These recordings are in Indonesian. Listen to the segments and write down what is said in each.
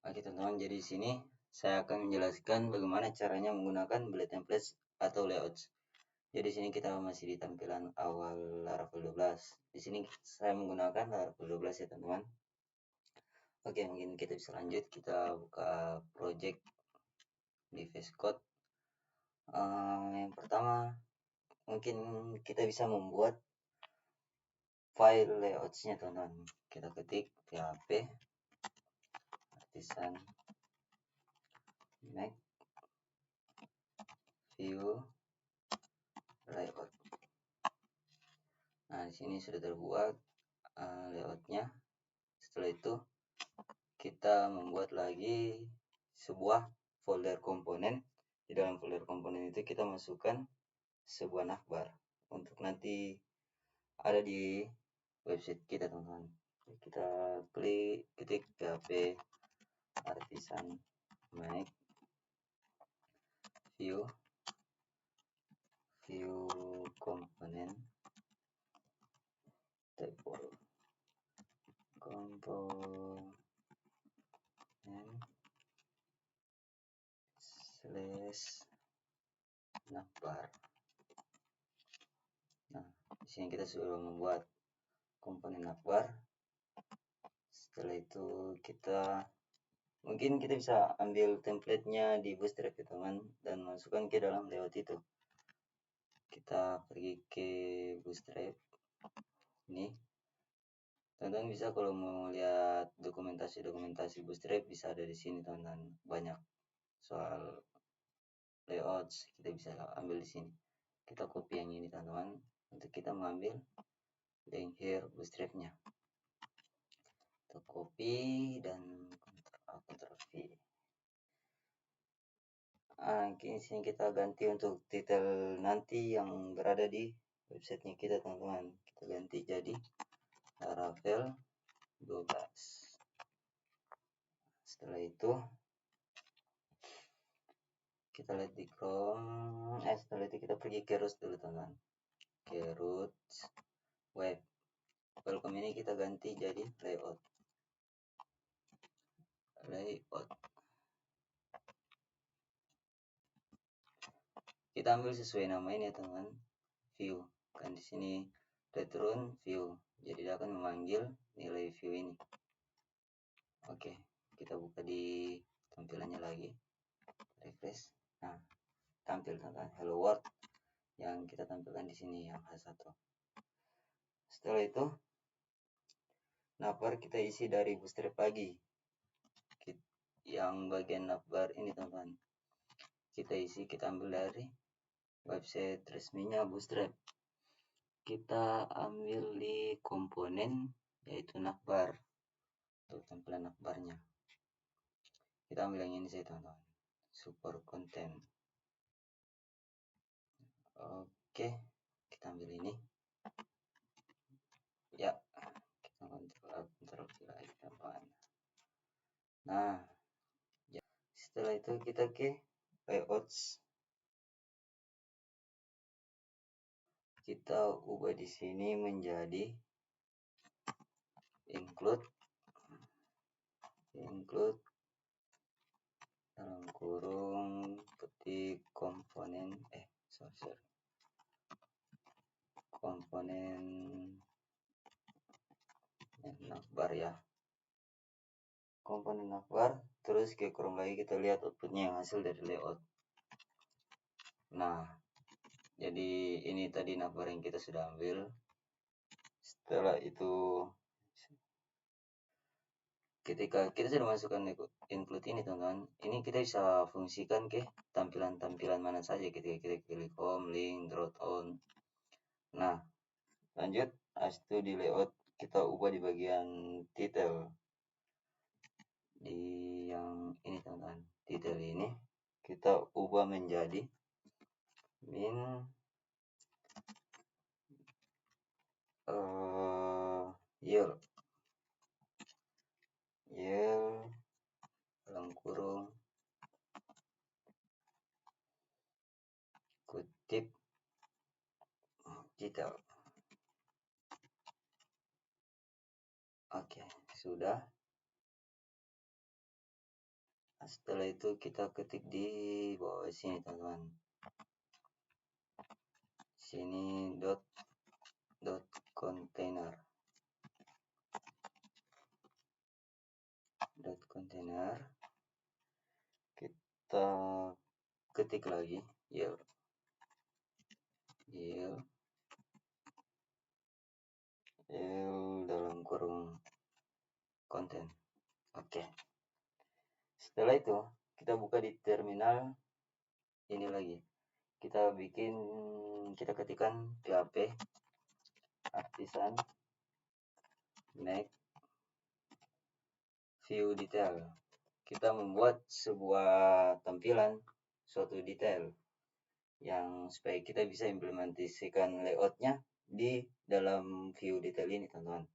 Oke teman-teman, jadi di sini saya akan menjelaskan bagaimana caranya menggunakan bullet templates atau layouts. Jadi di sini kita masih di tampilan awal Laravel 12. Di sini saya menggunakan Laravel 12 ya teman-teman. Oke, mungkin kita bisa lanjut, kita buka project di VS Code. Yang pertama, mungkin kita bisa membuat file layoutsnya teman-teman. Kita ketik php artisan make view layout. Nah, di sini sudah terbuat layoutnya. Setelah itu kita membuat lagi sebuah folder komponen. Di dalam folder komponen itu kita masukkan sebuah navbar untuk nanti ada di website kita teman-teman. Kita ketik php artisan make view komponen table komponen slash navbar. Nah, di sini kita sudah membuat komponen navbar. Setelah itu mungkin kita bisa ambil templatenya di Bootstrap ya teman, dan masukkan ke dalam layout itu. Kita pergi ke Bootstrap ini. Teman-teman bisa kalau mau lihat dokumentasi Bootstrap bisa ada di sini teman-teman. Banyak soal layouts kita bisa ambil di sini. Kita copy yang ini teman-teman untuk kita mengambil link here Bootstrapnya. Kita copy dan Ctrl V. Di sini kita ganti untuk title nanti yang berada di websitenya kita teman-teman. Kita ganti jadi Laravel 12. Setelah itu kita lihat di Chrome. Setelah itu kita pergi ke Roots dulu teman-teman. Ke Roots web. Welcome ini kita ganti jadi layout. Kita ambil sesuai nama ini ya teman-teman. View. Kan di sini return view. Jadi dia akan memanggil nilai view ini. Oke, kita buka di tampilannya lagi. Refresh. Nah, tampil teman-teman hello world yang kita tampilkan di sini yang H1. Setelah itu navbar kita isi dari Bootstrap lagi. Yang bagian navbar ini teman-teman kita isi, kita ambil dari website resminya Bootstrap. Kita ambil di komponen yaitu navbar untuk tampilan navbarnya. Kita ambil yang ini saja teman-teman, support content. Oke, kita ambil ini ya, kita kontrol lagi teman-teman. Nah, setelah itu kita ke layouts. Kita ubah di sini menjadi include dalam kurung ketik komponen komponen navbar ya, komponen navbar. Terus ke kurung lagi kita lihat outputnya yang hasil dari layout. Nah, jadi ini tadi navbar yang kita sudah ambil. Setelah itu ketika kita sudah masukkan include ini teman-teman, ini kita bisa fungsikan ke tampilan-tampilan mana saja ketika kita klik home, link, drop on. Nah, lanjut itu di layout kita ubah di bagian title. Di yang ini teman-teman, title ini kita ubah menjadi min yield dalam kurung kutip title. Oke, sudah. Setelah itu kita ketik di bawah sini teman-teman, sini dot container kita ketik lagi yield dalam kurung konten. Oke. Setelah itu kita buka di terminal ini lagi, kita ketikkan PHP artisan make view detail. Kita membuat sebuah tampilan suatu detail yang supaya kita bisa implementasikan layoutnya di dalam view detail ini teman-teman.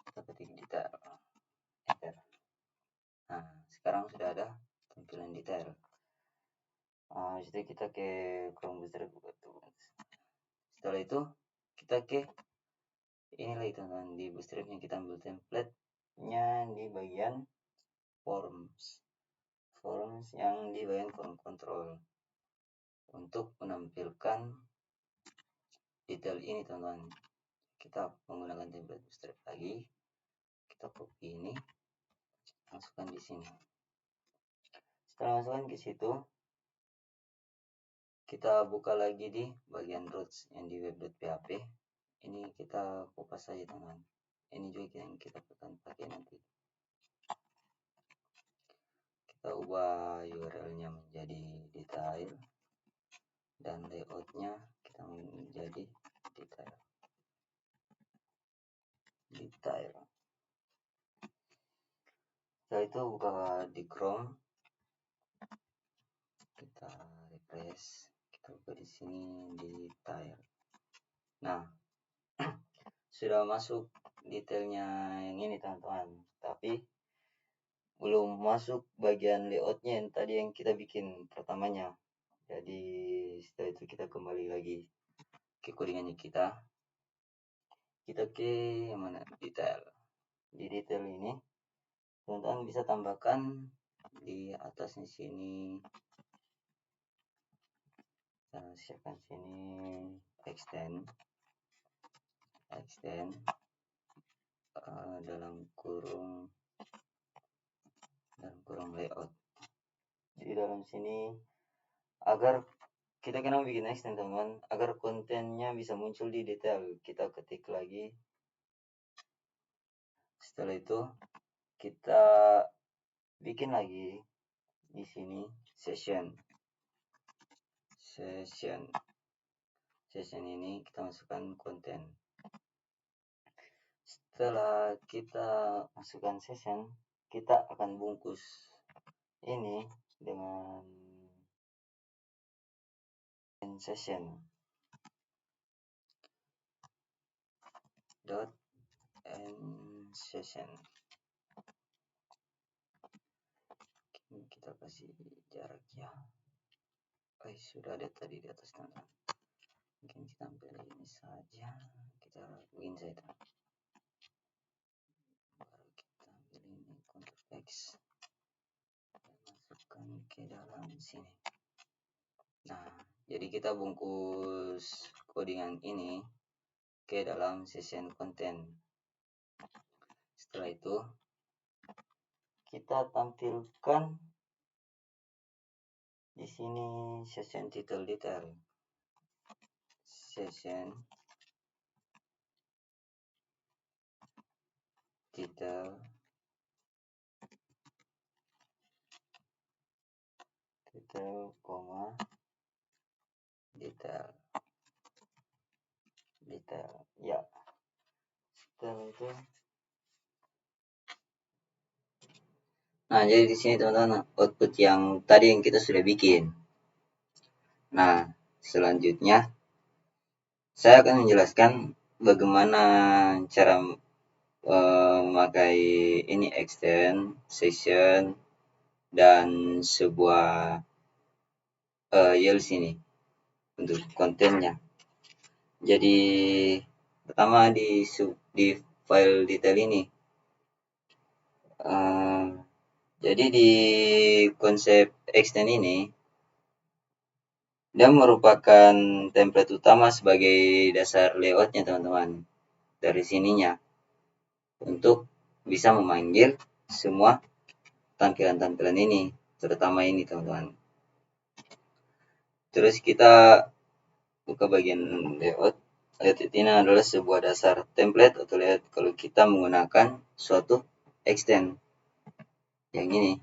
Kita ketik detail, enter. Nah, sekarang sudah ada tampilan detail. Jadi kita ke Chrome Bootstrap. Setelah itu kita ke ini lagi teman-teman, di Bootstrapnya kita ambil template-nya di bagian forms yang di bagian form control untuk menampilkan detail ini teman-teman. Kita menggunakan template Bootstrap lagi, kita copy ini, masukkan di sini. Setelah masukkan ke situ, kita buka lagi di bagian roots yang di web.php. Ini kita kopas saja teman-teman. Ini juga yang kita akan pakai nanti. Kita ubah URL-nya menjadi detail dan layout-nya kita menjadi detail. Setelah itu buka di Chrome, kita refresh, kita buka di sini detail. Nah, sudah masuk detailnya yang ini teman-teman, tapi belum masuk bagian layoutnya yang tadi yang kita bikin pertamanya. Jadi setelah itu kita kembali lagi ke codingannya kita ke mana, detail. Di detail ini teman-teman bisa tambahkan di atasnya sini, siapkan sini extend dalam kurung layout. Di dalam sini agar kita kenapa bikin extend teman-teman, agar kontennya bisa muncul di detail. Kita ketik lagi. Setelah itu kita bikin lagi di sini session ini kita masukkan konten. Setelah kita masukkan session, kita akan bungkus ini dengan session dot end session. Kita kasih jarak ya. Sudah ada tadi di atas teman-teman. Mungkin kita ambil ini saja, kita bikin saja. Baru kita ambil ini, Ctrl X, masukkan ke dalam sini. Nah, jadi kita bungkus codingan ini ke dalam session content. Setelah itu kita tampilkan di sini session title detail. Session title detail ya. Setelah itu, nah jadi di sini teman-teman output yang tadi yang kita sudah bikin. Nah, selanjutnya saya akan menjelaskan bagaimana cara memakai ini extend, session, dan sebuah YAML sini untuk kontennya. Jadi pertama di file detail ini Jadi di konsep extend ini, dia merupakan template utama sebagai dasar layoutnya teman-teman. Dari sininya, untuk bisa memanggil semua tampilan-tampilan ini, terutama ini teman-teman. Terus kita buka bagian layout. Layout ini adalah sebuah dasar template atau layout kalau kita menggunakan suatu extend. Yang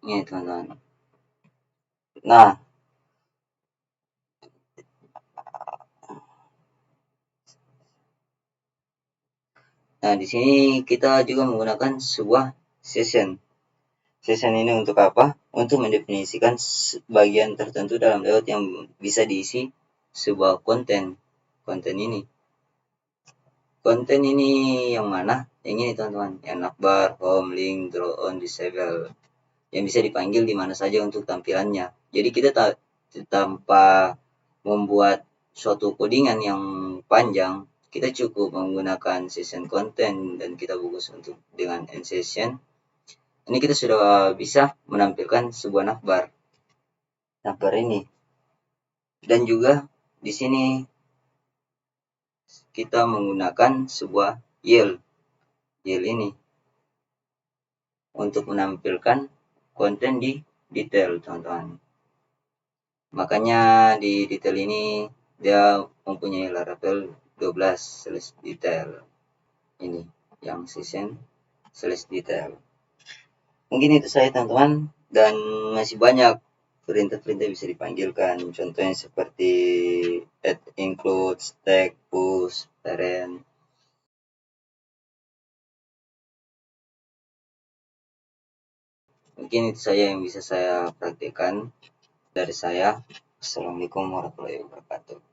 ini teman-teman. Nah, di sini kita juga menggunakan sebuah session. Session ini untuk apa? Untuk mendefinisikan bagian tertentu dalam layout yang bisa diisi sebuah konten. Konten ini. Konten ini yang mana? Yang ini teman-teman. Yang navbar, home, link, draw on, disable. Yang bisa dipanggil di mana saja untuk tampilannya. Jadi kita tanpa membuat suatu codingan yang panjang, kita cukup menggunakan session content dan kita bungkus untuk dengan end session. Ini kita sudah bisa menampilkan sebuah navbar. Navbar ini. Dan juga di sini kita menggunakan sebuah yield. Yield ini untuk menampilkan konten di detail, teman-teman. Makanya di detail ini dia mempunyai Laravel 12/detail. Ini yang session /detail. Mungkin itu saya teman-teman, dan masih banyak perintah-perintah bisa dipanggilkan. Contohnya seperti add, include, stack, push, parent. Mungkin itu saja yang bisa saya praktikkan dari saya. Assalamualaikum warahmatullahi wabarakatuh.